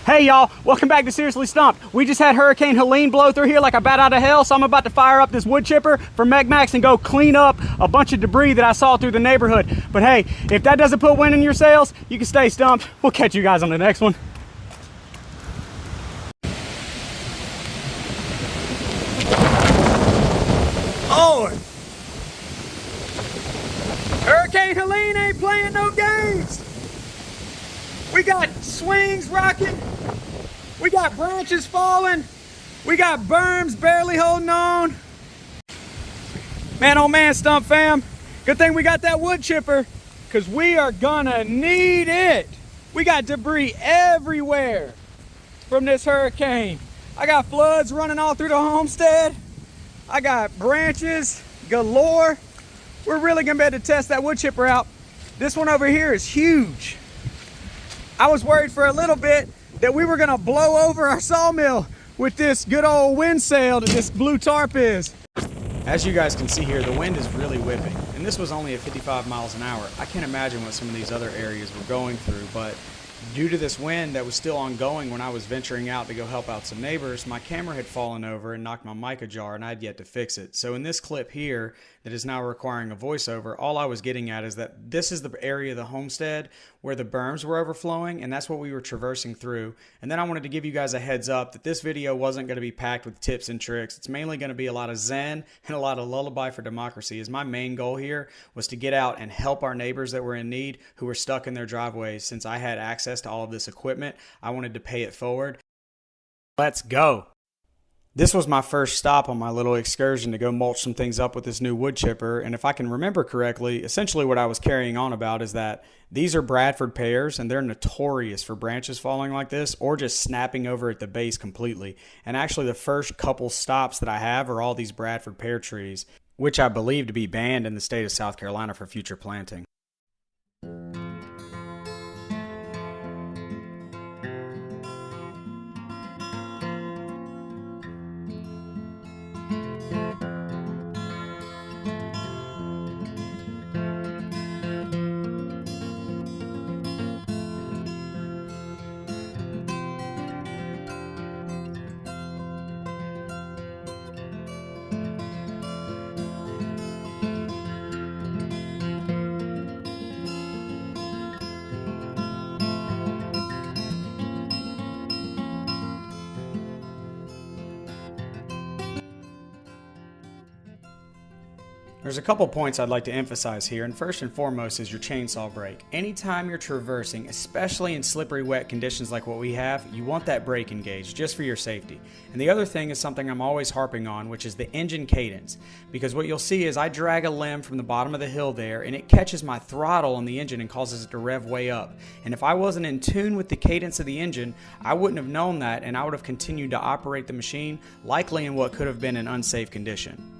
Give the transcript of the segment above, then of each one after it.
Hey y'all, welcome back to Seriously Stump'd. We just had Hurricane Helene blow through here like a bat out of hell, so I'm about to fire up this wood chipper for MechMaxx and go clean up a bunch of debris that I saw through the neighborhood. But hey, if that doesn't put wind in your sails, you can stay stumped. We'll catch you guys on the next one. Lord! Hurricane Helene ain't playing no games! We got swings rocking, we got branches falling, we got berms barely holding on. Man, oh man, Stump fam, good thing we got that wood chipper, because we are gonna need it. We got debris everywhere from this hurricane. I got floods running all through the homestead. I got branches galore. We're really gonna be able to test that wood chipper out. This one over here is huge. I was worried for a little bit that we were gonna blow over our sawmill with this good old wind sail that this blue tarp is. As you guys can see here, the wind is really whipping, and this was only at 55 miles an hour. I can't imagine what some of these other areas were going through, but due to this wind that was still ongoing when I was venturing out to go help out some neighbors, my camera had fallen over and knocked my mic ajar, and I had yet to fix it. So in this clip here that is now requiring a voiceover, all I was getting at is that this is the area of the homestead where the berms were overflowing, and that's what we were traversing through. And then I wanted to give you guys a heads up that this video wasn't going to be packed with tips and tricks. It's mainly going to be a lot of zen and a lot of Lullaby for Democracy, as my main goal here was to get out and help our neighbors that were in need, who were stuck in their driveways. Since I had access to all of this equipment, I wanted to pay it forward. Let's go. This was my first stop on my little excursion to go mulch some things up with this new wood chipper, and if I can remember correctly, essentially what I was carrying on about is that these are Bradford pears, and they're notorious for branches falling like this or just snapping over at the base completely. And actually the first couple stops that I have are all these Bradford pear trees, which I believe to be banned in the state of South Carolina for future planting. There's a couple points I'd like to emphasize here, and first and foremost is your chainsaw brake. Anytime you're traversing, especially in slippery wet conditions like what we have, you want that brake engaged just for your safety. And the other thing is something I'm always harping on, which is the engine cadence. Because what you'll see is I drag a limb from the bottom of the hill there, and it catches my throttle on the engine and causes it to rev way up. And if I wasn't in tune with the cadence of the engine, I wouldn't have known that, and I would have continued to operate the machine, likely in what could have been an unsafe condition.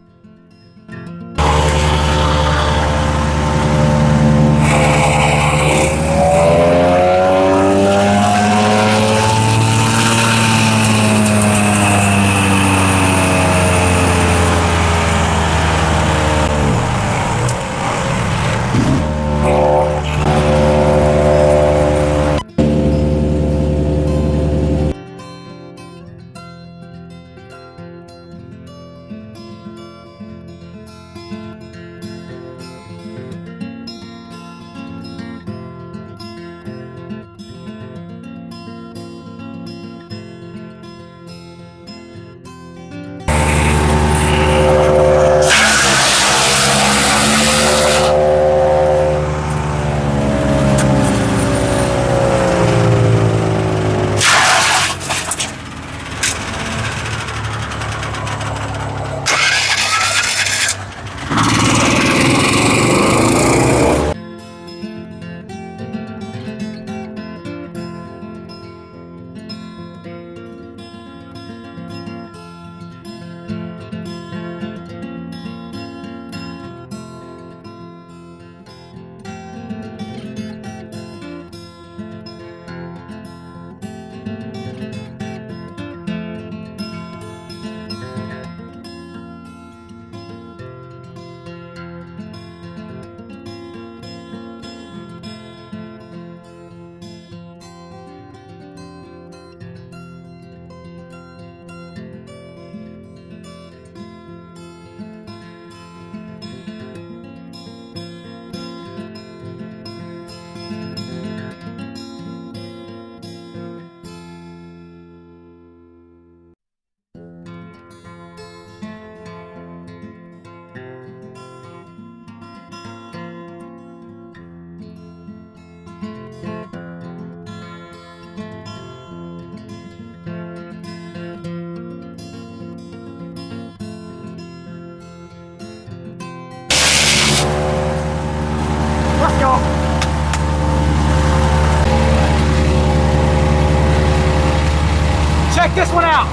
this one out.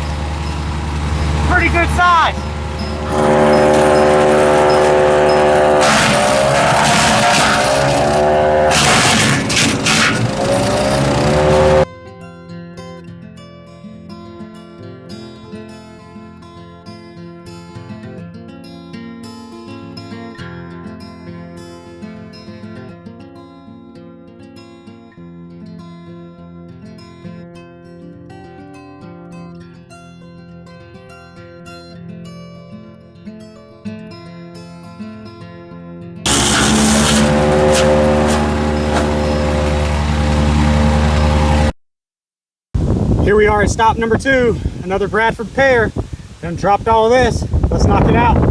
Pretty good size. Here we are at stop number 2, another Bradford Pear. Done dropped all of this. Let's knock it out.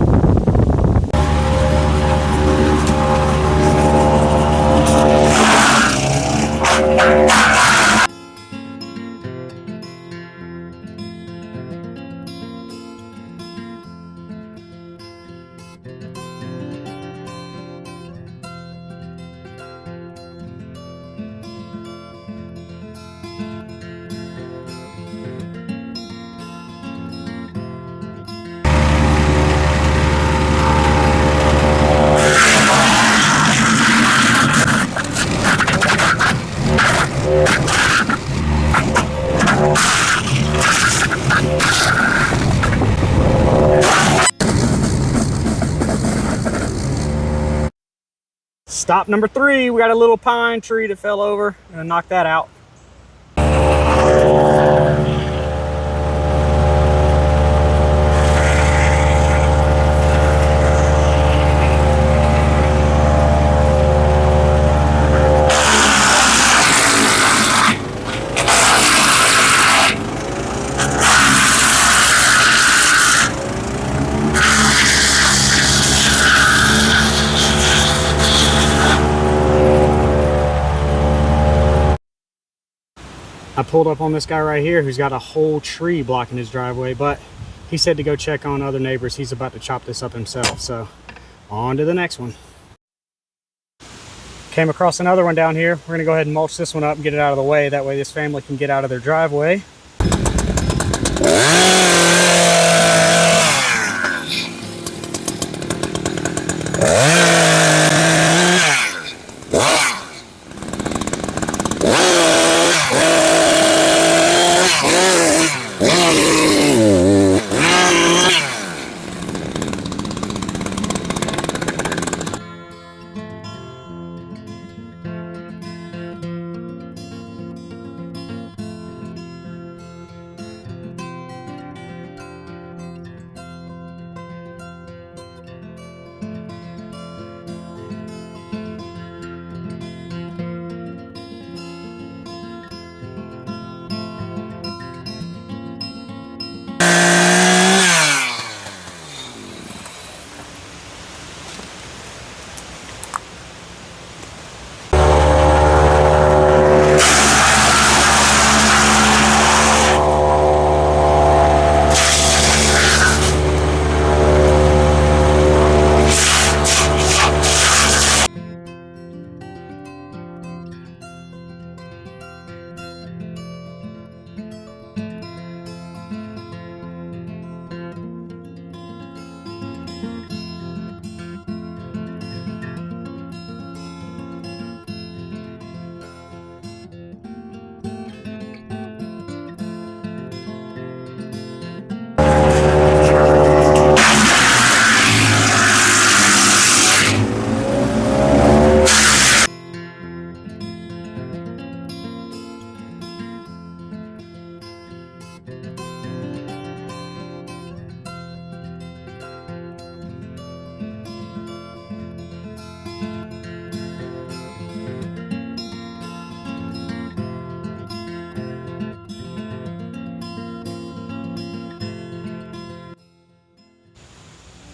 Stop number 3, we got a little pine tree that fell over. Gonna knock that out. I pulled up on this guy right here who's got a whole tree blocking his driveway, but he said to go check on other neighbors. He's about to chop this up himself, so on to the next one. Came across another one down here. We're gonna go ahead and mulch this one up and get it out of the way. That way this family can get out of their driveway.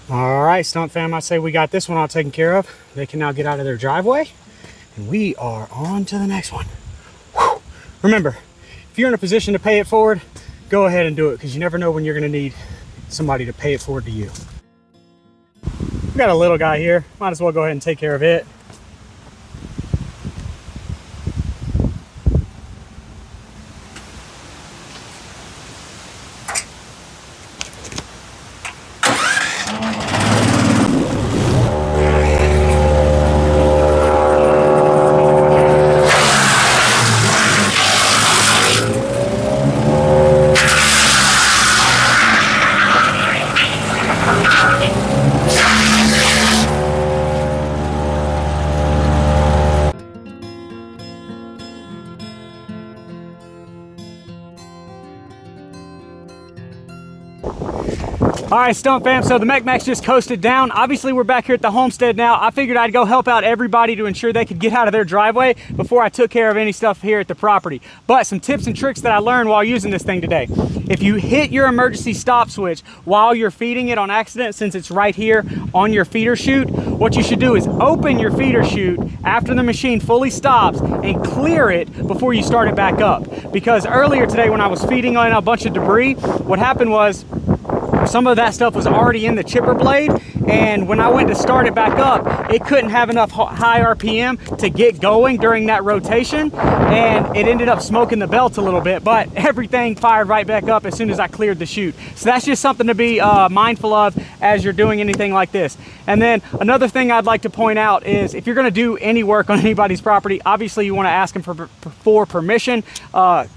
All right, Stump fam, I say we got this one all taken care of. They can now get out of their driveway, and we are on to the next one. Whew. Remember, if you're in a position to pay it forward, go ahead and do it, because you never know when you're gonna need somebody to pay it forward to you. We got a little guy here, might as well go ahead and take care of it. All right, Stump fam, so the MechMaxx just coasted down. Obviously, we're back here at the Homestead now. I figured I'd go help out everybody to ensure they could get out of their driveway before I took care of any stuff here at the property. But some tips and tricks that I learned while using this thing today. If you hit your emergency stop switch while you're feeding it on accident, since it's right here on your feeder chute, what you should do is open your feeder chute after the machine fully stops and clear it before you start it back up. Because earlier today when I was feeding on a bunch of debris, what happened was some of that stuff was already in the chipper blade, and when I went to start it back up, it couldn't have enough high RPM to get going during that rotation, and it ended up smoking the belt a little bit, but everything fired right back up as soon as I cleared the chute. So that's just something to be mindful of as you're doing anything like this. And then another thing I'd like to point out is if you're going to do any work on anybody's property, obviously you want to ask them for permission.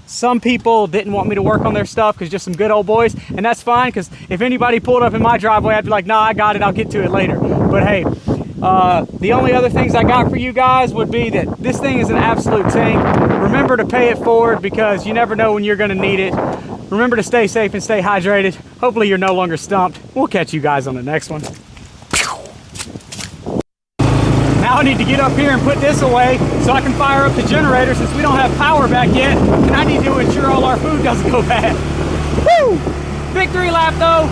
Some people didn't want me to work on their stuff because just some good old boys, and that's fine, because if anybody pulled up in my driveway, I'd be like, nah, I got it, I'll get to it later. But hey, the only other things I got for you guys would be that this thing is an absolute tank. Remember to pay it forward because you never know when you're going to need it. Remember to stay safe and stay hydrated. Hopefully you're no longer stumped. We'll catch you guys on the next one. Now I need to get up here and put this away so I can fire up the generator since we don't have power back yet, and I need to ensure all our food doesn't go bad. Woo! Victory lap though.